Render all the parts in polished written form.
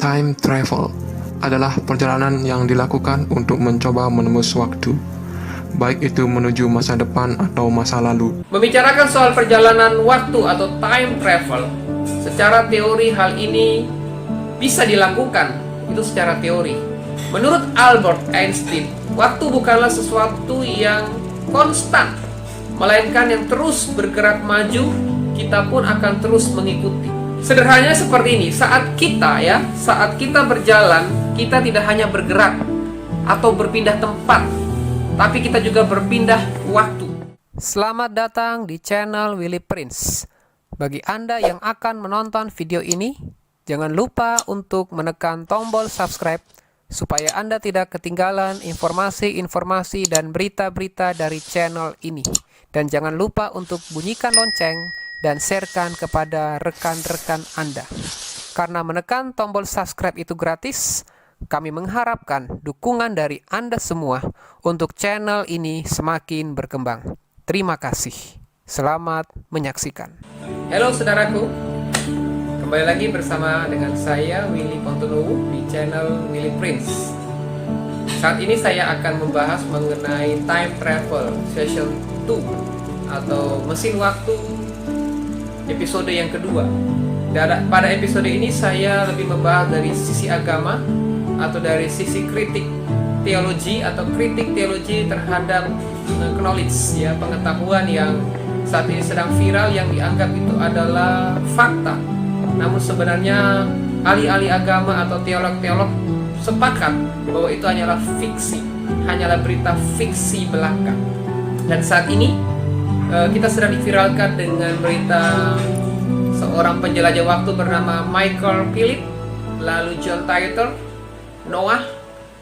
Time travel adalah perjalanan yang dilakukan untuk mencoba menembus waktu, baik itu menuju masa depan atau masa lalu. Membicarakan soal perjalanan waktu atau time travel, secara teori hal ini bisa dilakukan, itu secara teori. Menurut Albert Einstein, waktu bukanlah sesuatu yang konstan, melainkan yang terus bergerak maju, kita pun akan terus mengikuti. Sederhananya seperti ini, saat kita berjalan, kita tidak hanya bergerak atau berpindah tempat, tapi kita juga berpindah waktu. Selamat datang di channel Willy Prince. Bagi Anda yang akan menonton video ini, jangan lupa untuk menekan tombol subscribe supaya Anda tidak ketinggalan informasi-informasi dan berita-berita dari channel ini. Dan jangan lupa untuk bunyikan lonceng dan sharekan kepada rekan-rekan Anda. Karena menekan tombol subscribe itu gratis, kami mengharapkan dukungan dari Anda semua untuk channel ini semakin berkembang. Terima kasih. Selamat menyaksikan. Halo saudaraku, kembali lagi bersama dengan saya Willy Pontonowo di channel Willy Prince. Saat ini saya akan membahas mengenai time travel session 2 atau mesin waktu episode yang kedua. Pada episode ini saya lebih membahas dari sisi agama atau dari sisi kritik teologi atau kritik teologi terhadap knowledge, ya, pengetahuan yang saat ini sedang viral yang dianggap itu adalah fakta. Namun sebenarnya ahli-ahli agama atau teolog-teolog sepakat bahwa itu hanyalah fiksi, hanyalah berita fiksi belaka. Dan saat ini kita sedang diviralkan dengan berita seorang penjelajah waktu bernama Michael Philip, lalu John Titor, Noah,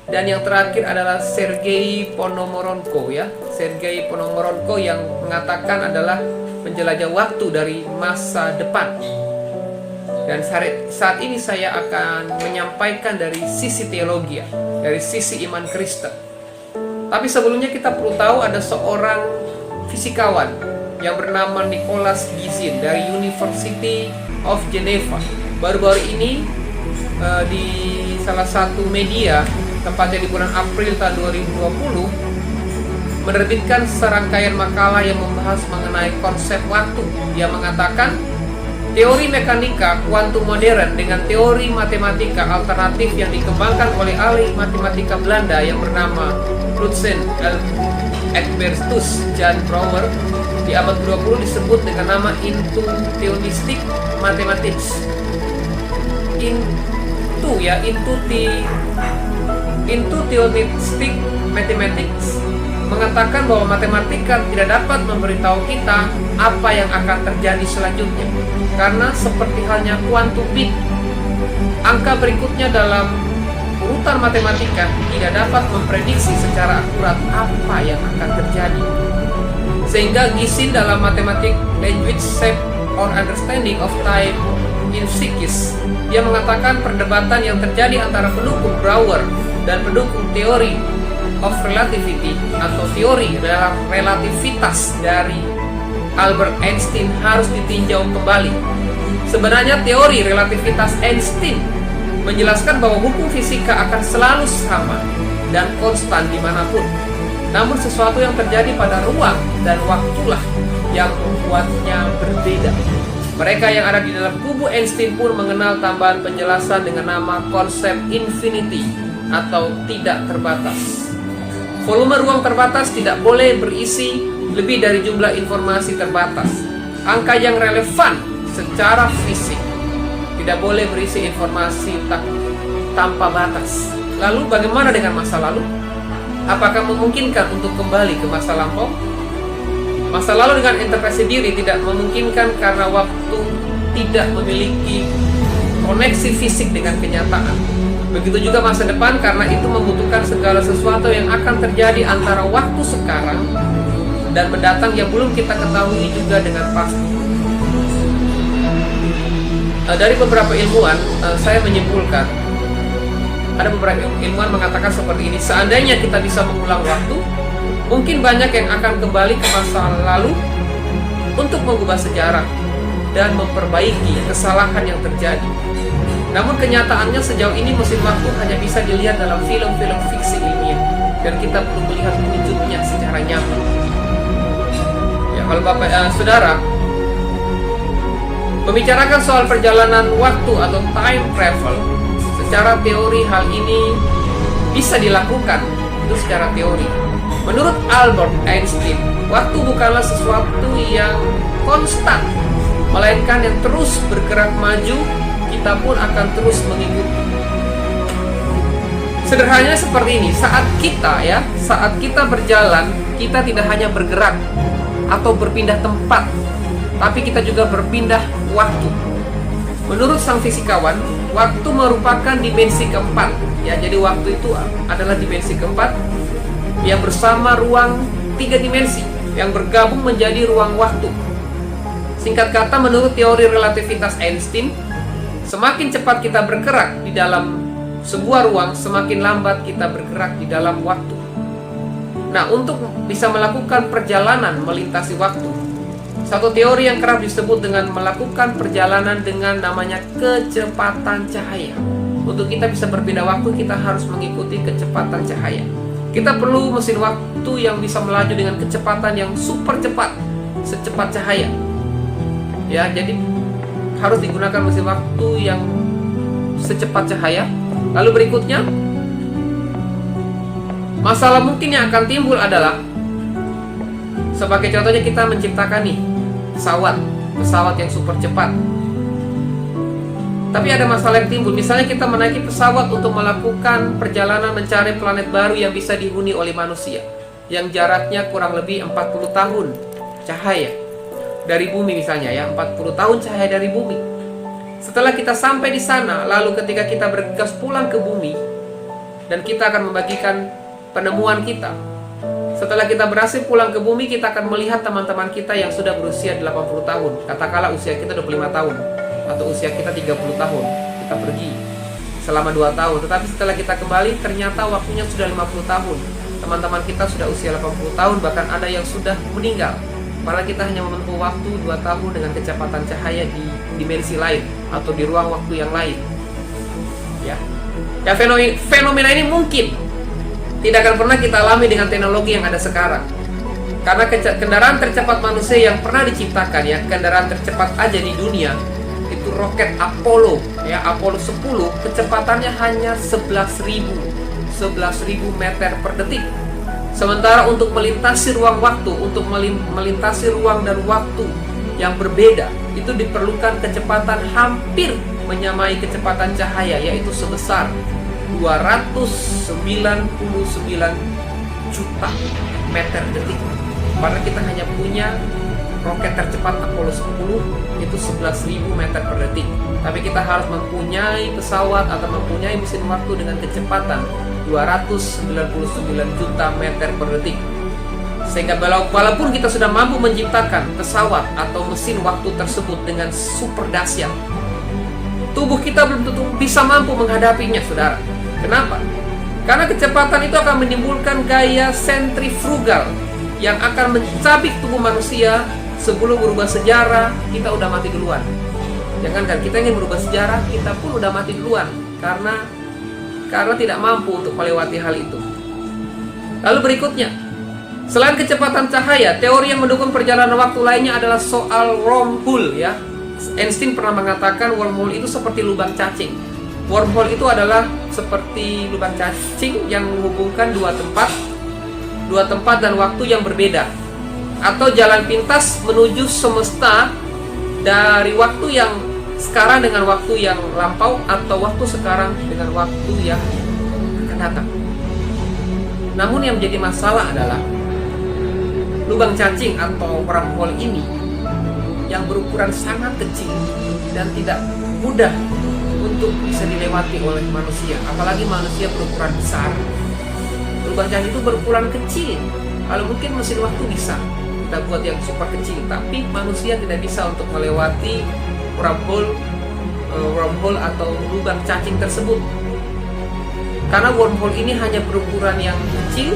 dan yang terakhir adalah Sergei Ponomarenko, ya. Sergei Ponomarenko yang mengatakan adalah penjelajah waktu dari masa depan. Dan saat ini saya akan menyampaikan dari sisi teologi, ya, dari sisi iman Kristen. Tapi sebelumnya kita perlu tahu ada seorang fisikawan yang bernama Nicholas Gysin dari University of Geneva. Baru-baru ini di salah satu media, tepatnya di bulan April tahun 2020, menerbitkan serangkaian makalah yang membahas mengenai konsep waktu. Dia mengatakan teori mekanika kuantum modern dengan teori matematika alternatif yang dikembangkan oleh ahli matematika Belanda yang bernama Lutzen Egbertus Jan Brouwer di abad ke-20 disebut dengan nama Intuitionistic Mathematics. Intuitionistic Mathematics mengatakan bahwa matematika tidak dapat memberitahu kita apa yang akan terjadi selanjutnya, karena seperti halnya quantum bit, angka berikutnya dalam urutan matematika tidak dapat memprediksi secara akurat apa yang akan terjadi. Sehingga Gysin dalam Mathematics Language Shape or Understanding of Time in Physics, dia mengatakan perdebatan yang terjadi antara pendukung Brouwer dan pendukung teori of relativity atau teori relativitas dari Albert Einstein harus ditinjau kembali. Sebenarnya teori relativitas Einstein menjelaskan bahwa hukum fisika akan selalu sama dan konstan dimanapun. Namun sesuatu yang terjadi pada ruang dan waktulah yang membuatnya berbeda. Mereka yang ada di dalam kubu Einstein pun mengenal tambahan penjelasan dengan nama konsep infinity atau tidak terbatas. Volume ruang terbatas tidak boleh berisi lebih dari jumlah informasi terbatas. Angka yang relevan secara fisik tidak boleh berisi informasi tanpa batas. Lalu bagaimana dengan masa lalu? Apakah memungkinkan untuk kembali ke masa lampau? Masa lalu dengan intervensi diri tidak memungkinkan karena waktu tidak memiliki koneksi fisik dengan kenyataan. Begitu juga masa depan karena itu membutuhkan segala sesuatu yang akan terjadi antara waktu sekarang dan mendatang yang belum kita ketahui juga dengan pasti. Dari beberapa ilmuwan, saya menyimpulkan ada beberapa ilmuwan mengatakan seperti ini. Seandainya kita bisa mengulang waktu, mungkin banyak yang akan kembali ke masa lalu untuk mengubah sejarah dan memperbaiki kesalahan yang terjadi. Namun kenyataannya sejauh ini mesin waktu hanya bisa dilihat dalam film-film fiksi ilmiah, dan kita perlu melihat wujudnya secara nyata. Ya, kalau Bapak Saudara membicarakan soal perjalanan waktu atau time travel, secara teori hal ini bisa dilakukan, itu secara teori. Menurut Albert Einstein, waktu bukanlah sesuatu yang konstan, melainkan yang terus bergerak maju, kita pun akan terus mengikuti. Sederhananya seperti ini, saat kita berjalan, kita tidak hanya bergerak atau berpindah tempat, tapi kita juga berpindah waktu. Menurut sang fisikawan, waktu merupakan dimensi keempat. Ya, jadi waktu itu adalah dimensi keempat yang bersama ruang 3 dimensi yang bergabung menjadi ruang waktu. Singkat kata, menurut teori relativitas Einstein, semakin cepat kita bergerak di dalam sebuah ruang, semakin lambat kita bergerak di dalam waktu. Nah, untuk bisa melakukan perjalanan melintasi waktu, satu teori yang kerap disebut dengan melakukan perjalanan dengan namanya kecepatan cahaya. Untuk kita bisa berpindah waktu, kita harus mengikuti kecepatan cahaya. Kita perlu mesin waktu yang bisa melaju dengan kecepatan yang super cepat, secepat cahaya. Ya, jadi harus digunakan mesin waktu yang secepat cahaya. Lalu berikutnya, masalah mungkin yang akan timbul adalah, sebagai contohnya kita menciptakan pesawat yang super cepat. Tapi ada masalah yang timbul. Misalnya kita menaiki pesawat untuk melakukan perjalanan mencari planet baru yang bisa dihuni oleh manusia, yang jaraknya kurang lebih 40 tahun cahaya dari bumi misalnya, ya, 40 tahun cahaya dari bumi. Setelah kita sampai di sana, lalu ketika kita bergegas pulang ke bumi, dan kita akan membagikan penemuan kita. Setelah kita berhasil pulang ke bumi, kita akan melihat teman-teman kita yang sudah berusia 80 tahun. Katakanlah usia kita 25 tahun, atau usia kita 30 tahun. Kita pergi selama 2 tahun. Tetapi setelah kita kembali, ternyata waktunya sudah 50 tahun. Teman-teman kita sudah usia 80 tahun, bahkan ada yang sudah meninggal. Padahal kita hanya menempuh waktu 2 tahun dengan kecepatan cahaya di dimensi lain, atau di ruang waktu yang lain. Ya, fenomena ini mungkin tidak akan pernah kita alami dengan teknologi yang ada sekarang. Karena kendaraan tercepat manusia yang pernah diciptakan, ya, kendaraan tercepat aja di dunia, itu roket Apollo, ya, Apollo 10, kecepatannya hanya 11.000 meter per detik. Sementara untuk melintasi ruang waktu, untuk melintasi ruang dan waktu yang berbeda, itu diperlukan kecepatan hampir menyamai kecepatan cahaya, yaitu sebesar 299 juta meter detik. Padahal kita hanya punya roket tercepat Apollo 10, itu 11.000 meter per detik. Tapi kita harus mempunyai pesawat atau mempunyai mesin waktu dengan kecepatan 299 juta meter per detik. Sehingga walaupun kita sudah mampu menciptakan pesawat atau mesin waktu tersebut dengan super dahsyat, tubuh kita belum tentu bisa mampu menghadapinya, saudara. Kenapa? Karena kecepatan itu akan menimbulkan gaya sentrifugal yang akan mencabik tubuh manusia. Sebelum berubah sejarah, kita udah mati duluan. Jangankan kita ingin berubah sejarah, kita pun udah mati duluan karena tidak mampu untuk melewati hal itu. Lalu berikutnya, selain kecepatan cahaya, teori yang mendukung perjalanan waktu lainnya adalah soal wormhole, ya. Einstein pernah mengatakan wormhole itu seperti lubang cacing. Wormhole itu adalah seperti lubang cacing yang menghubungkan dua tempat dan waktu yang berbeda, atau jalan pintas menuju semesta dari waktu yang sekarang dengan waktu yang lampau, atau waktu sekarang dengan waktu yang akan datang. Namun yang menjadi masalah adalah lubang cacing atau wormhole ini yang berukuran sangat kecil dan tidak mudah untuk bisa dilewati oleh manusia, apalagi manusia berukuran besar. Lubang cacing itu berukuran kecil. Kalau mungkin mesin waktu bisa kita buat yang super kecil, tapi manusia tidak bisa untuk melewati wormhole atau lubang cacing tersebut. Karena wormhole ini hanya berukuran yang kecil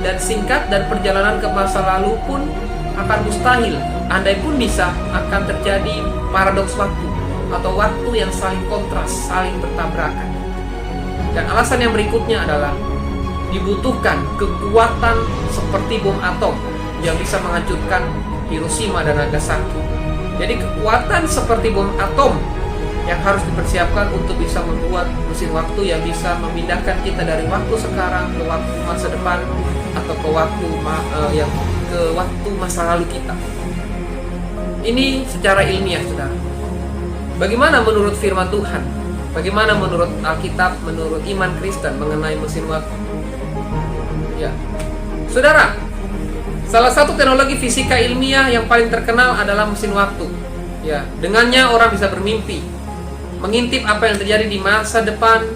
dan singkat, dan perjalanan ke masa lalu pun akan mustahil. Andai pun bisa, akan terjadi paradoks waktu. atau waktu yang saling kontras, saling bertabrakan. Dan alasan yang berikutnya adalah dibutuhkan kekuatan seperti bom atom yang bisa menghancurkan Hiroshima dan Nagasaki. Jadi kekuatan seperti bom atom yang harus dipersiapkan untuk bisa membuat mesin waktu yang bisa memindahkan kita dari waktu sekarang ke waktu masa depan atau ke waktu masa lalu kita. Ini secara ilmiah, saudara. Bagaimana menurut firman Tuhan? Bagaimana menurut Alkitab, menurut iman Kristen mengenai mesin waktu? Ya, saudara, salah satu teknologi fisika ilmiah yang paling terkenal adalah mesin waktu. Ya, dengannya orang bisa bermimpi, mengintip apa yang terjadi di masa depan,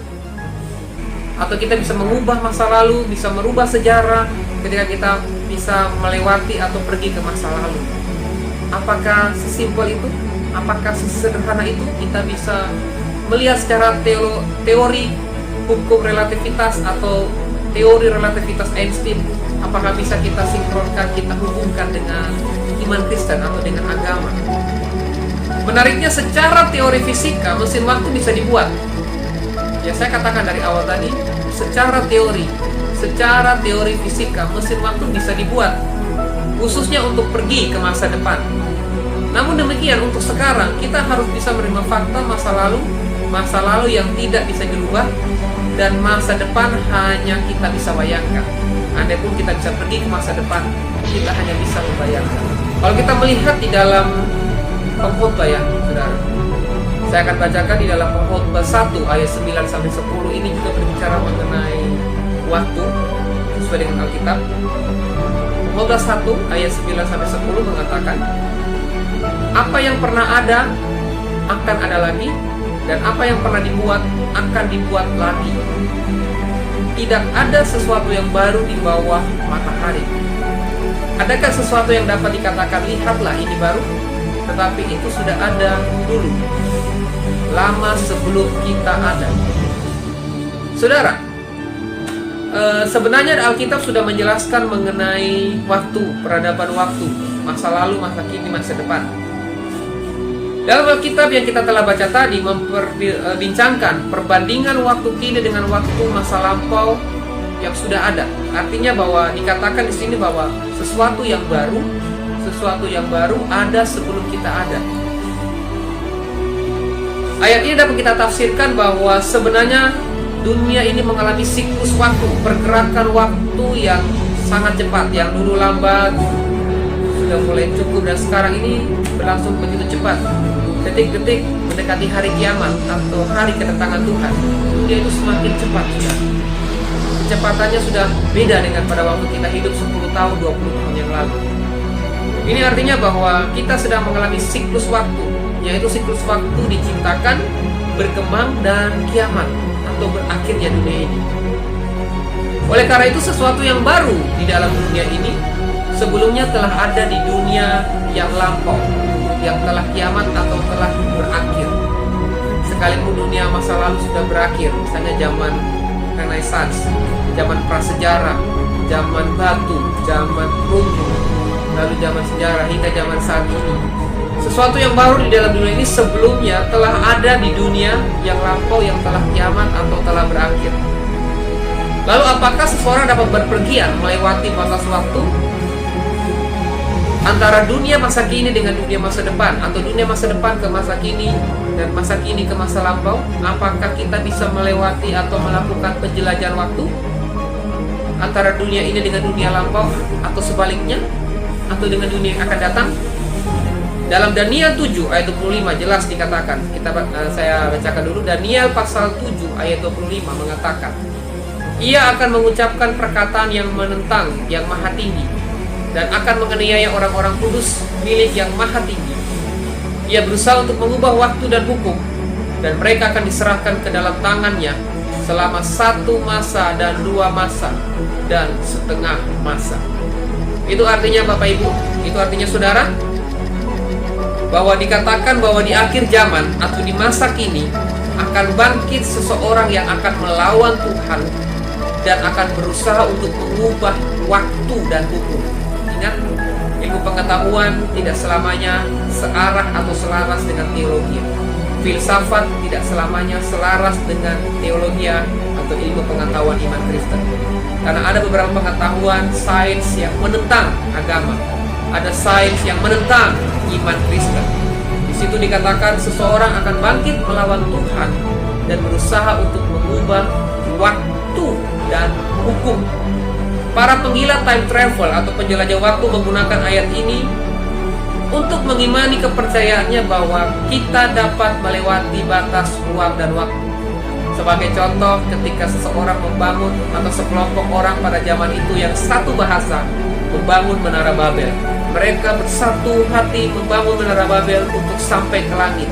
atau kita bisa mengubah masa lalu, bisa merubah sejarah ketika kita bisa melewati atau pergi ke masa lalu. Apakah sesimpel itu? Apakah sesederhana itu? Kita bisa melihat secara teori hukum relativitas atau teori relativitas Einstein. Apakah bisa kita sinkronkan, kita hubungkan dengan iman Kristen atau dengan agama? Menariknya, secara teori fisika mesin waktu bisa dibuat. Ya, saya katakan dari awal tadi, secara teori fisika mesin waktu bisa dibuat, khususnya untuk pergi ke masa depan. Namun demikian, untuk sekarang kita harus bisa menerima fakta masa lalu yang tidak bisa dirubah, dan masa depan hanya kita bisa bayangkan. Andai pun kita bisa pergi ke masa depan, kita hanya bisa membayangkan. Kalau kita melihat di dalam Pengkhotbah, ya, saudara, saya akan bacakan di dalam Pengkhotbah 1 ayat 9-10. Ini juga berbicara mengenai waktu sesuai dengan Alkitab. Pengkhotbah 1 ayat 9-10 mengatakan, apa yang pernah ada akan ada lagi, dan apa yang pernah dibuat akan dibuat lagi. Tidak ada sesuatu yang baru di bawah matahari. Adakah sesuatu yang dapat dikatakan, lihatlah ini baru? Tetapi itu sudah ada dulu, lama sebelum kita ada. Saudara, sebenarnya Alkitab sudah menjelaskan mengenai waktu, peradaban waktu, masa lalu, masa kini, masa depan. Dalam Alkitab yang kita telah baca tadi memperbincangkan perbandingan waktu kini dengan waktu masa lampau yang sudah ada. Artinya bahwa dikatakan di sini bahwa sesuatu yang baru ada sebelum kita ada. Ayat ini dapat kita tafsirkan bahwa sebenarnya dunia ini mengalami siklus waktu, pergerakan waktu yang sangat cepat. Yang dulu lambat sudah mulai cukup, dan sekarang ini berlangsung begitu cepat. Detik-detik mendekati hari kiamat atau hari kedatangan Tuhan, dunia itu semakin cepat. Kecepatannya sudah beda dengan pada waktu kita hidup 10 tahun, 20 tahun yang lalu. Ini artinya bahwa kita sedang mengalami siklus waktu, yaitu siklus waktu diciptakan, berkembang, dan kiamat atau berakhirnya dunia ini. Oleh karena itu, sesuatu yang baru di dalam dunia ini sebelumnya telah ada di dunia yang lampau, yang telah kiamat atau telah berakhir. Sekalipun dunia masa lalu sudah berakhir, misalnya zaman Renaissance, zaman prasejarah, zaman batu, zaman perunggu, lalu zaman sejarah hingga zaman saat ini. Sesuatu yang baru di dalam dunia ini sebelumnya telah ada di dunia yang lampau, yang telah kiamat atau telah berakhir. Lalu apakah seseorang dapat berpergian melewati batas waktu antara dunia masa kini dengan dunia masa depan, atau dunia masa depan ke masa kini dan masa kini ke masa lampau? Apakah kita bisa melewati atau melakukan penjelajahan waktu antara dunia ini dengan dunia lampau, atau sebaliknya, atau dengan dunia yang akan datang? Dalam Daniel 7 ayat 25 jelas dikatakan, saya bacakan dulu. Daniel pasal 7 ayat 25 mengatakan, ia akan mengucapkan perkataan yang menentang yang maha tinggi, dan akan menganiaya orang-orang kudus milik yang maha tinggi. Ia berusaha untuk mengubah waktu dan hukum, dan mereka akan diserahkan ke dalam tangannya selama 1 masa dan 2 masa dan setengah masa. Itu artinya Bapak Ibu, itu artinya saudara, bahwa dikatakan bahwa di akhir zaman atau di masa kini akan bangkit seseorang yang akan melawan Tuhan dan akan berusaha untuk mengubah waktu dan hukum. Ingat, ilmu pengetahuan tidak selamanya searah atau selaras dengan teologi. filsafat tidak selamanya selaras dengan teologi atau ilmu pengetahuan iman Kristen. Karena ada beberapa pengetahuan sains yang menentang agama, ada sains yang menentang iman Kristen. Di situ dikatakan seseorang akan bangkit melawan Tuhan dan berusaha untuk mengubah waktu dan hukum. Para penggila time travel atau penjelajah waktu menggunakan ayat ini untuk mengimani kepercayaannya bahwa kita dapat melewati batas ruang dan waktu. Sebagai contoh, ketika seseorang membangun atau sekelompok orang pada zaman itu yang satu bahasa membangun Menara Babel. Mereka bersatu hati membangun Menara Babel untuk sampai ke langit.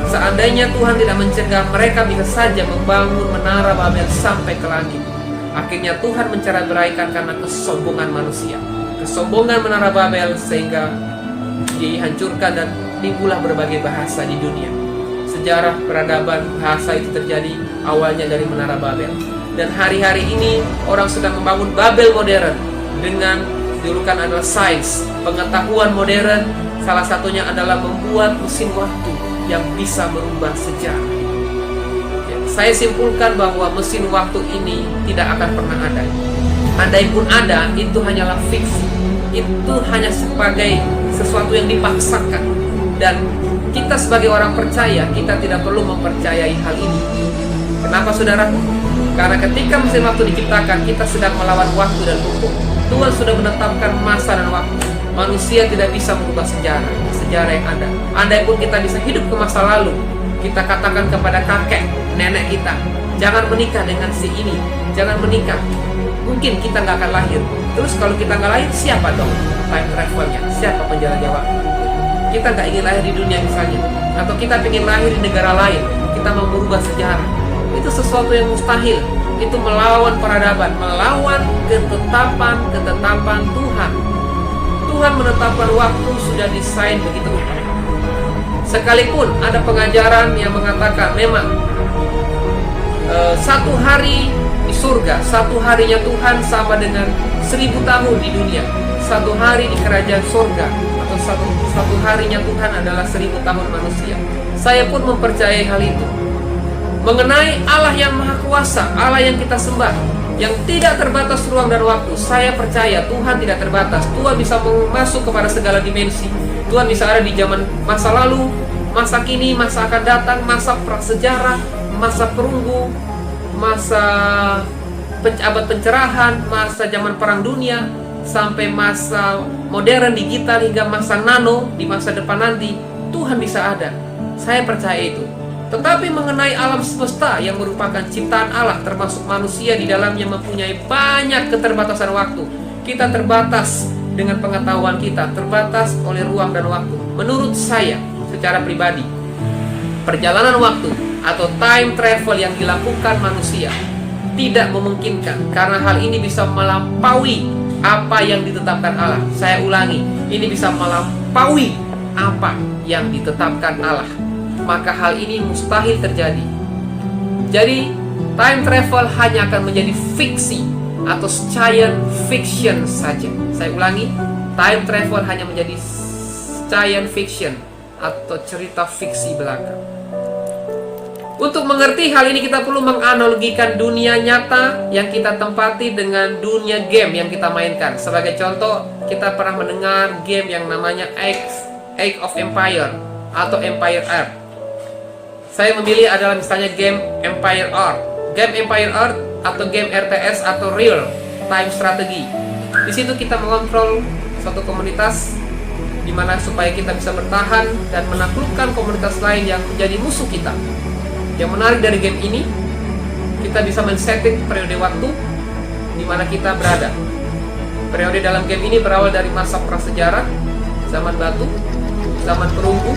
Seandainya Tuhan tidak mencegah, mereka bisa saja membangun Menara Babel sampai ke langit. Akhirnya Tuhan mencerai-beraikan karena kesombongan manusia, kesombongan Menara Babel, sehingga dihancurkan dan timbullah berbagai bahasa di dunia. Sejarah peradaban bahasa itu terjadi awalnya dari Menara Babel. Dan hari-hari ini orang sedang membangun Babel modern dengan julukan adalah sains, pengetahuan modern. Salah satunya adalah membuat mesin waktu yang bisa merubah sejarah. Saya simpulkan bahwa mesin waktu ini tidak akan pernah ada. Andai pun ada, itu hanyalah fiksi. Itu hanya sebagai sesuatu yang dipaksakan. Dan kita sebagai orang percaya, kita tidak perlu mempercayai hal ini. Kenapa saudara? Karena ketika mesin waktu diciptakan, kita sedang melawan waktu dan hukum. Tuhan sudah menetapkan masa dan waktu. Manusia tidak bisa merubah sejarah yang ada. Andai pun kita bisa hidup ke masa lalu, kita katakan kepada kakek, nenek kita, jangan menikah dengan si ini, jangan menikah. Mungkin kita nggak akan lahir. Terus kalau kita nggak lahir, siapa dong time travelnya? Siapa penjelajah waktu? Kita nggak ingin lahir di dunia misalnya, atau kita ingin lahir di negara lain, kita mau merubah sejarah. Itu sesuatu yang mustahil. Itu melawan peradaban, melawan ketetapan Tuhan. Tuhan menetapkan waktu sudah desain begitu. Sekalipun ada pengajaran yang mengatakan memang satu hari di surga, satu harinya Tuhan sama dengan 1000 tahun di dunia. Satu hari di kerajaan surga atau satu harinya Tuhan adalah 1000 tahun manusia. Saya pun mempercayai hal itu. Mengenai Allah yang Maha Kuasa, Allah yang kita sembah, yang tidak terbatas ruang dan waktu, saya percaya Tuhan tidak terbatas. Tuhan bisa masuk kepada segala dimensi. Tuhan bisa ada di zaman masa lalu, masa kini, masa akan datang, masa prasejarah, masa perunggu, masa abad pencerahan, masa zaman perang dunia, sampai masa modern digital hingga masa nano di masa depan nanti. Tuhan bisa ada. Saya percaya itu. Tetapi mengenai alam semesta yang merupakan ciptaan Allah, termasuk manusia di dalamnya mempunyai banyak keterbatasan waktu. Kita terbatas dengan pengetahuan kita, terbatas oleh ruang dan waktu. Menurut saya, secara pribadi, perjalanan waktu atau time travel yang dilakukan manusia tidak memungkinkan, karena hal ini bisa melampaui apa yang ditetapkan Allah. Saya ulangi, ini bisa melampaui apa yang ditetapkan Allah. Maka hal ini mustahil terjadi. Jadi time travel hanya akan menjadi fiksi atau science fiction saja. Saya ulangi, time travel hanya menjadi science fiction atau cerita fiksi belaka. Untuk mengerti hal ini kita perlu menganalogikan dunia nyata yang kita tempati dengan dunia game yang kita mainkan. Sebagai contoh, kita pernah mendengar game yang namanya Age of Empire atau Empire Earth. Saya memilih adalah misalnya game Empire Earth. Game Empire Earth atau game RTS atau Real Time Strategy. Di situ kita mengontrol suatu komunitas di mana supaya kita bisa bertahan dan menaklukkan komunitas lain yang menjadi musuh kita. Yang menarik dari game ini, kita bisa men-setting periode waktu di mana kita berada. Periode dalam game ini berawal dari masa prasejarah, zaman batu, zaman perunggu,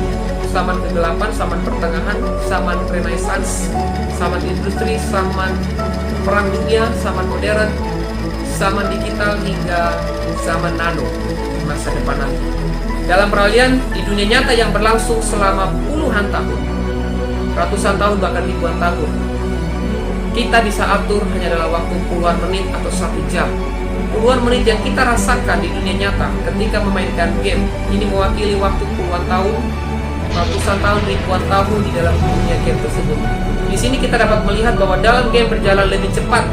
zaman kegelapan, zaman pertengahan, zaman renaissance, zaman industri, zaman perang dunia, zaman modern, zaman digital, hingga zaman nano di masa depan nanti. Dalam peralihan di dunia nyata yang berlangsung selama puluhan tahun, ratusan tahun, bahkan ribuan tahun, kita bisa atur hanya dalam waktu puluhan menit atau 1 jam. Puluhan menit yang kita rasakan di dunia nyata ketika memainkan game ini mewakili waktu puluhan tahun ratusan tahun, ribuan tahun di dalam dunia game tersebut. Di sini kita dapat melihat bahwa dalam game berjalan lebih cepat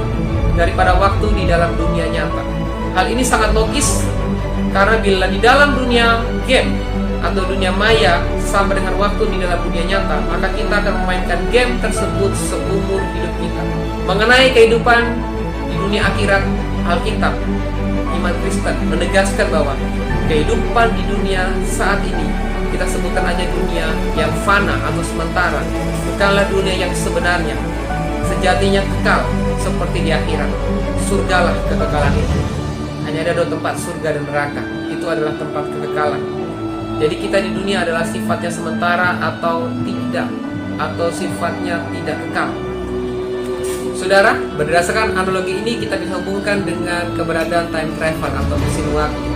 daripada waktu di dalam dunia nyata. Hal ini sangat logis karena bila di dalam dunia game atau dunia maya sama dengan waktu di dalam dunia nyata, maka kita akan memainkan game tersebut seumur hidup kita. Mengenai kehidupan di dunia akhirat, Alkitab, iman Kristen menegaskan bahwa kehidupan di dunia saat ini, kita sebutkan aja dunia yang fana atau sementara, bukanlah dunia yang sebenarnya. Sejatinya kekal seperti di akhirat. Surgalah kekekalan itu. Hanya ada dua tempat, surga dan neraka. Itu adalah tempat kekekalan. Jadi kita di dunia adalah sifatnya sementara atau tidak, atau sifatnya tidak kekal. Saudara, berdasarkan analogi ini kita bisa hubungkan dengan keberadaan time travel atau mesin waktu.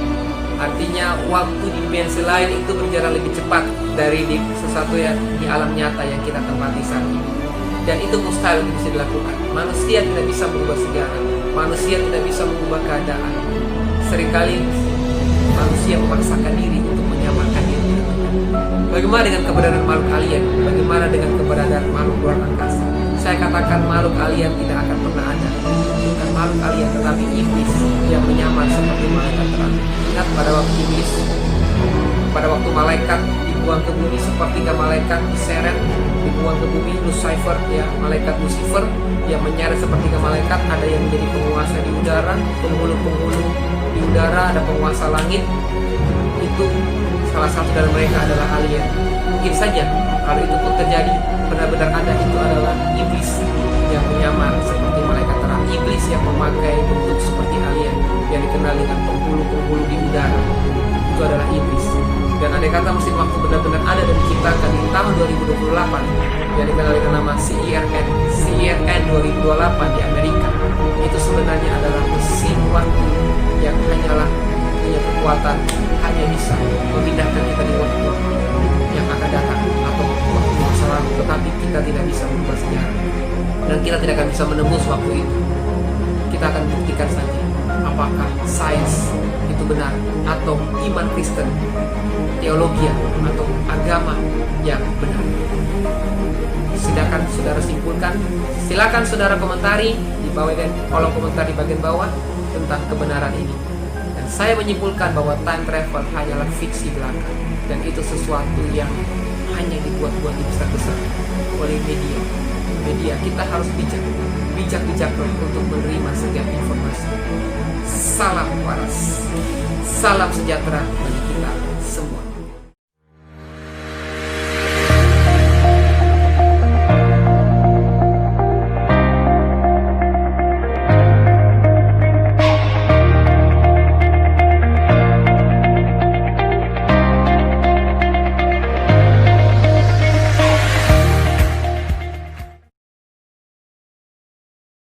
Artinya waktu di dimensi lain itu berjalan lebih cepat dari di sesuatu yang di alam nyata yang kita tempati saat ini. Dan itu mustahil untuk bisa dilakukan. Manusia tidak bisa merubah sejarah. Manusia tidak bisa mengubah keadaan. Seringkali manusia memaksakan diri untuk menyamakan diri. Bagaimana dengan keberadaan makhluk alien? Bagaimana dengan keberadaan makhluk luar angkasa? Saya katakan makhluk alien tidak akan pernah ada. Bukan makhluk alien, tetapi iblis yang menyamar seperti malaikat terang. Ingat pada waktu iblis, pada waktu malaikat dibuang ke bumi sepertiga malaikat diseret, dibuang ke bumi, Lucifer, ya, malaikat Lucifer yang menyeret sepertiga malaikat. Ada yang menjadi penguasa di udara, penghulu-penghulu di udara, ada penguasa langit. Itu salah satu dari mereka adalah alien. Mungkin saja kalau itu pun terjadi, benar-benar ada, itu adalah iblis yang menyamar seperti malaikat terang. Iblis yang memakai bentuk seperti alien yang dikenal dengan penghulu-penghulu di udara. Itu adalah iblis. Dan andai kata mesin waktu benar-benar ada dan diciptakan di tahun 2028 yang dikenal dengan nama CERN 2028 di Amerika, itu sebenarnya adalah mesin waktu yang hanya kekuatan hanya bisa memindahkan kita di waktu yang akan datang atau waktu masa lalu, tetapi kita tidak bisa merubah sejarah dan kita tidak akan bisa menembus waktu itu. Kita akan buktikan saja apakah sains itu benar atau iman Kristen, teologi atau agama yang benar. Silakan saudara simpulkan, silakan saudara komentari di bawah dan kolom komentar di bagian bawah tentang kebenaran ini. Dan saya menyimpulkan bahwa time travel hanyalah fiksi belaka, dan itu sesuatu yang hanya dibuat-buat dibesar-besar oleh media. Kita harus bijak-bijaklah untuk menerima setiap informasi. Salam waras, salam sejahtera bagi kita semua.